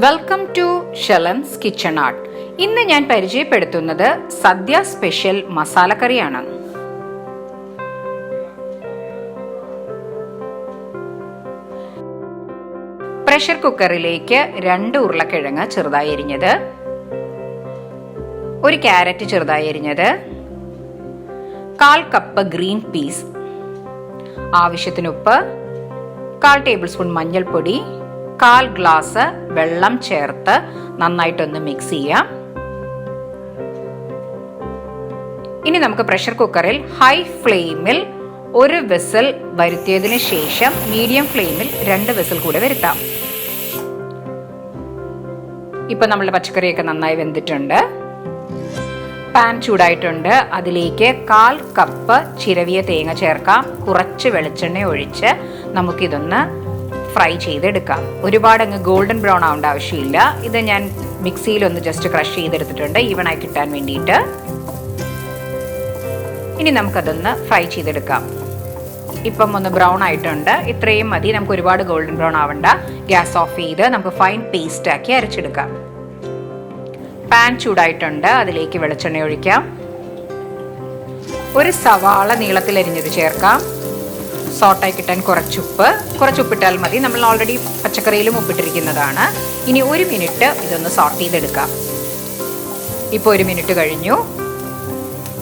Welcome to Shalan's kitchen art. ഇന്ന് ഞാൻ പരിചയപ്പെടുത്തുന്നത് സദ്യ സ്പെഷ്യൽ മസാല കറിയാണ്. പ്രഷർ കുക്കറിലേക്ക് 2 ഉരുളക്കിഴങ്ങ് ചെറുതായി അരിഞ്ഞത്, 1 ക്യാരറ്റ് ചെറുതായി അരിഞ്ഞത്, 1/4 കപ്പ് ഗ്രീൻ പീസ്, ആവശ്യത്തിന് ഉപ്പ്, 1/4 ടേബിൾ സ്പൂൺ മഞ്ഞൾപ്പൊടി, 1/4 ഗ്ലാസ് വെള്ളം ചേർത്ത് നന്നായിട്ടൊന്ന് മിക്സ് ചെയ്യാം. ഇനി നമുക്ക് പ്രഷർ കുക്കറിൽ ഹൈ ഫ്ലെയിമിൽ 1 വിസിൽ വരുത്തിയതിന് ശേഷം മീഡിയം ഫ്ലെയിമിൽ 2 വിസിൽ കൂടെ വരുത്താം. ഇപ്പൊ നമ്മുടെ പച്ചക്കറിയൊക്കെ നന്നായി വെന്തിട്ടുണ്ട്. പാൻ ചൂടായിട്ടുണ്ട്. അതിലേക്ക് 1/4 കപ്പ് ചിരവിയ തേങ്ങ ചേർക്കാം. കുറച്ച് വെളിച്ചെണ്ണ ഒഴിച്ച് നമുക്കിതൊന്ന് ഫ്രൈ ചെയ്തെടുക്കാം. ഒരുപാട് അങ്ങ് ഗോൾഡൻ ബ്രൗൺ ആവേണ്ട ആവശ്യമില്ല. ഇത് ഞാൻ മിക്സിയിലൊന്ന് ജസ്റ്റ് ക്രഷ് ചെയ്തെടുത്തിട്ടുണ്ട് ഈവണായി കിട്ടാൻ വേണ്ടിയിട്ട്. ഇനി നമുക്കതൊന്ന് ഫ്രൈ ചെയ്തെടുക്കാം. ഇപ്പം ഒന്ന് ബ്രൗൺ ആയിട്ടുണ്ട്. ഇത്രയും മതി, നമുക്ക് ഒരുപാട് ഗോൾഡൻ ബ്രൗൺ ആവണ്ട. ഗ്യാസ് ഓഫ് ചെയ്ത് നമുക്ക് ഫൈൻ പേസ്റ്റ് ആക്കി അരച്ചെടുക്കാം. പാൻ ചൂടായിട്ടുണ്ട്. അതിലേക്ക് വെളിച്ചെണ്ണ ഒഴിക്കാം. 1 സവാള നീളത്തിൽ അരിഞ്ഞത് ചേർക്കാം. സോട്ടായി കിട്ടാൻ കുറച്ചുപ്പിട്ടാൽ മതി. നമ്മൾ ഓൾറെഡി പച്ചക്കറിയിലും ഉപ്പിട്ടിരിക്കുന്നതാണ്. ഇനി 1 മിനിറ്റ് ഇതൊന്ന് സോട്ട് ചെയ്തെടുക്കാം. ഇപ്പോൾ 1 മിനിറ്റ് കഴിഞ്ഞു.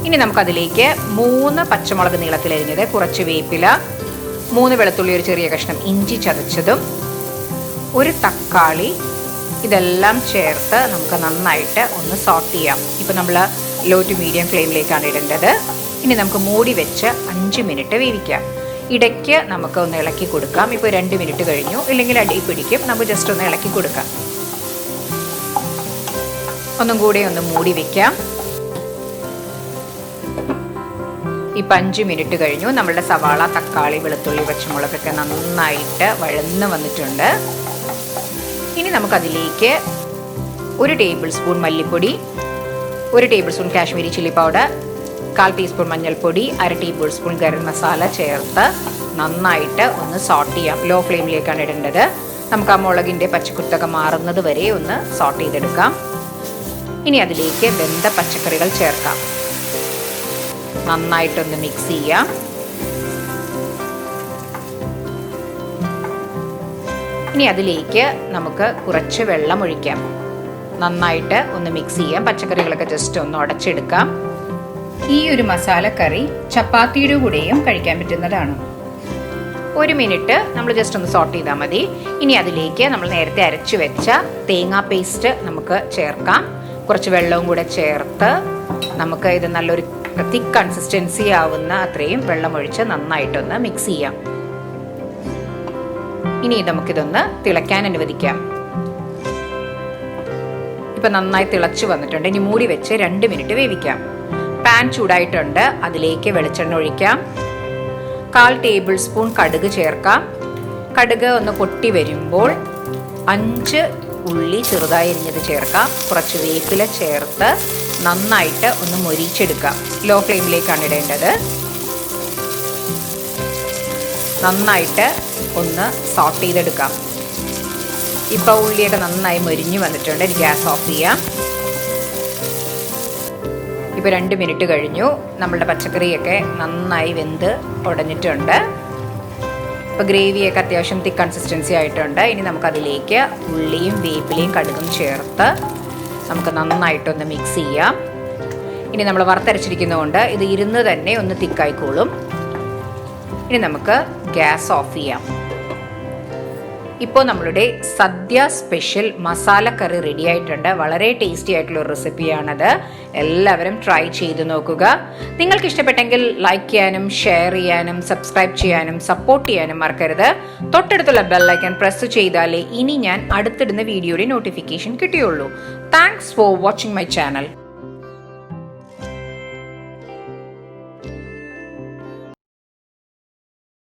ഇനി നമുക്കതിലേക്ക് 3 പച്ചമുളക് നീളത്തിൽ അരിഞ്ഞത്, കുറച്ച് വേപ്പില, 3 വെളുത്തുള്ളി, ഒരു ചെറിയ കഷ്ണം ഇഞ്ചി ചതച്ചതും, 1 തക്കാളി, ഇതെല്ലാം ചേർത്ത് നമുക്ക് നന്നായിട്ട് ഒന്ന് സോട്ട് ചെയ്യാം. ഇപ്പം നമ്മൾ ലോ ടു മീഡിയം ഫ്ലെയിമിലേക്കാണ് ഇടേണ്ടത്. ഇനി നമുക്ക് മൂടി വെച്ച് 5 മിനിറ്റ് വേവിക്കാം. ഇടയ്ക്ക് നമുക്ക് ഒന്ന് ഇളക്കി കൊടുക്കാം. ഇപ്പോൾ 2 മിനിറ്റ് കഴിഞ്ഞു. ഇല്ലെങ്കിൽ അടി പിടിക്കും. നമുക്ക് ജസ്റ്റ് ഒന്ന് ഇളക്കി കൊടുക്കാം. ഒന്നും കൂടെ ഒന്ന് മൂടി വെക്കാം. ഇപ്പം 5 മിനിറ്റ് കഴിഞ്ഞു. നമ്മളുടെ സവാള, തക്കാളി, വെളുത്തുള്ളി, പച്ചമുളകൊക്കെ നന്നായിട്ട് വഴന്ന് വന്നിട്ടുണ്ട്. ഇനി നമുക്കതിലേക്ക് 1 ടേബിൾ സ്പൂൺ മല്ലിപ്പൊടി, 1 table spoon Kashmiri chilli powder, 1/4 teaspoon മഞ്ഞൾപ്പൊടി, 1/2 ടേബിൾ സ്പൂൺ ഗരം മസാല ചേർത്ത് നന്നായിട്ട് ഒന്ന് സോട്ട് ചെയ്യാം. ലോ ഫ്ലെയിമിലേക്കാണ് ഇടേണ്ടത്. നമുക്ക് ആ മുളകിൻ്റെ പച്ചക്കുത്തൊക്കെ മാറുന്നത് വരെ ഒന്ന് സോട്ട് ചെയ്തെടുക്കാം. ഇനി അതിലേക്ക് വെന്ത പച്ചക്കറികൾ ചേർക്കാം. നന്നായിട്ടൊന്ന് മിക്സ് ചെയ്യാം. ഇനി അതിലേക്ക് നമുക്ക് കുറച്ച് വെള്ളം ഒഴിക്കാം. നന്നായിട്ട് ഒന്ന് മിക്സ് ചെയ്യാം. പച്ചക്കറികളൊക്കെ ജസ്റ്റ് ഒന്ന് ഉടച്ചെടുക്കാം. ഈ ഒരു മസാല കറി ചപ്പാത്തിയുടെ കൂടെയും കഴിക്കാൻ പറ്റുന്നതാണ്. 1 മിനിറ്റ് നമ്മൾ ജസ്റ്റ് ഒന്ന് സോട്ട് ചെയ്താൽ മതി. ഇനി അതിലേക്ക് നമ്മൾ നേരത്തെ അരച്ചു വെച്ച തേങ്ങാ പേസ്റ്റ് നമുക്ക് ചേർക്കാം. കുറച്ച് വെള്ളവും കൂടെ ചേർത്ത് നമുക്ക് ഇത് നല്ലൊരു തിക്ക് കൺസിസ്റ്റൻസി ആവുന്ന അത്രയും വെള്ളം ഒഴിച്ച് നന്നായിട്ടൊന്ന് മിക്സ് ചെയ്യാം. ഇനി നമുക്കിതൊന്ന് തിളയ്ക്കാൻ അനുവദിക്കാം. ഇപ്പം നന്നായി തിളച്ചു വന്നിട്ടുണ്ട്. ഇനി മൂടി വെച്ച് 2 മിനിറ്റ് വേവിക്കാം. പാൻ ചൂടായിട്ടുണ്ട്. അതിലേക്ക് വെളിച്ചെണ്ണ ഒഴിക്കാം. 1/4 ടേബിൾ സ്പൂൺ കടുക് ചേർക്കാം. കടുക് ഒന്ന് പൊട്ടി വരുമ്പോൾ 5 ഉള്ളി ചെറുതായി അരിഞ്ഞത് ചേർക്കാം. കുറച്ച് വേപ്പില ചേർത്ത് നന്നായിട്ട് ഒന്ന് മൊരിച്ചെടുക്കാം. ലോ ഫ്ലെയിമിലേക്കാണ് ഇടേണ്ടത്. നന്നായിട്ട് ഒന്ന് സോട്ട് ചെയ്തെടുക്കാം. ഇപ്പോൾ ഉള്ളിയൊക്കെ നന്നായി മൊരിഞ്ഞു വന്നിട്ടുണ്ട്. എനിക്ക് ഗ്യാസ് ഓഫ് ചെയ്യാം. ഇപ്പോൾ 2 മിനിറ്റ് കഴിഞ്ഞു. നമ്മളുടെ പച്ചക്കറിയൊക്കെ നന്നായി വെന്ത് ഉടഞ്ഞിട്ടുണ്ട്. ഇപ്പോൾ ഗ്രേവിയൊക്കെ അത്യാവശ്യം തിക്ക് കൺസിസ്റ്റൻസി ആയിട്ടുണ്ട്. ഇനി നമുക്കതിലേക്ക് ഉള്ളിയും വേപ്പിലയും കടുകും ചേർത്ത് നമുക്ക് നന്നായിട്ടൊന്ന് മിക്സ് ചെയ്യാം. ഇനി നമ്മൾ വറുത്തരച്ചിരിക്കുന്നതുകൊണ്ട് ഇത് ഇരുന്ന് തന്നെ ഒന്ന് തിക്കായിക്കോളും. ഇനി നമുക്ക് ഗ്യാസ് ഓഫ് ചെയ്യാം. ഇപ്പോൾ നമ്മളുടെ സദ്യ സ്പെഷ്യൽ മസാല കറി റെഡി ആയിട്ടുണ്ട്. വളരെ ടേസ്റ്റി ആയിട്ടുള്ള ഒരു റെസിപ്പിയാണത്. എല്ലാവരും ട്രൈ ചെയ്ത് നോക്കുക. നിങ്ങൾക്ക് ഇഷ്ടപ്പെട്ടെങ്കിൽ ലൈക്ക് ചെയ്യാനും ഷെയർ ചെയ്യാനും സബ്സ്ക്രൈബ് ചെയ്യാനും സപ്പോർട്ട് ചെയ്യാനും മറക്കരുത്. തൊട്ടടുത്തുള്ള ബെൽ ഐക്കൺ പ്രസ് ചെയ്താലേ ഇനി ഞാൻ അടുത്തിടുന്ന വീഡിയോയുടെ നോട്ടിഫിക്കേഷൻ കിട്ടുകയുള്ളൂ. Thanks for watching my channel.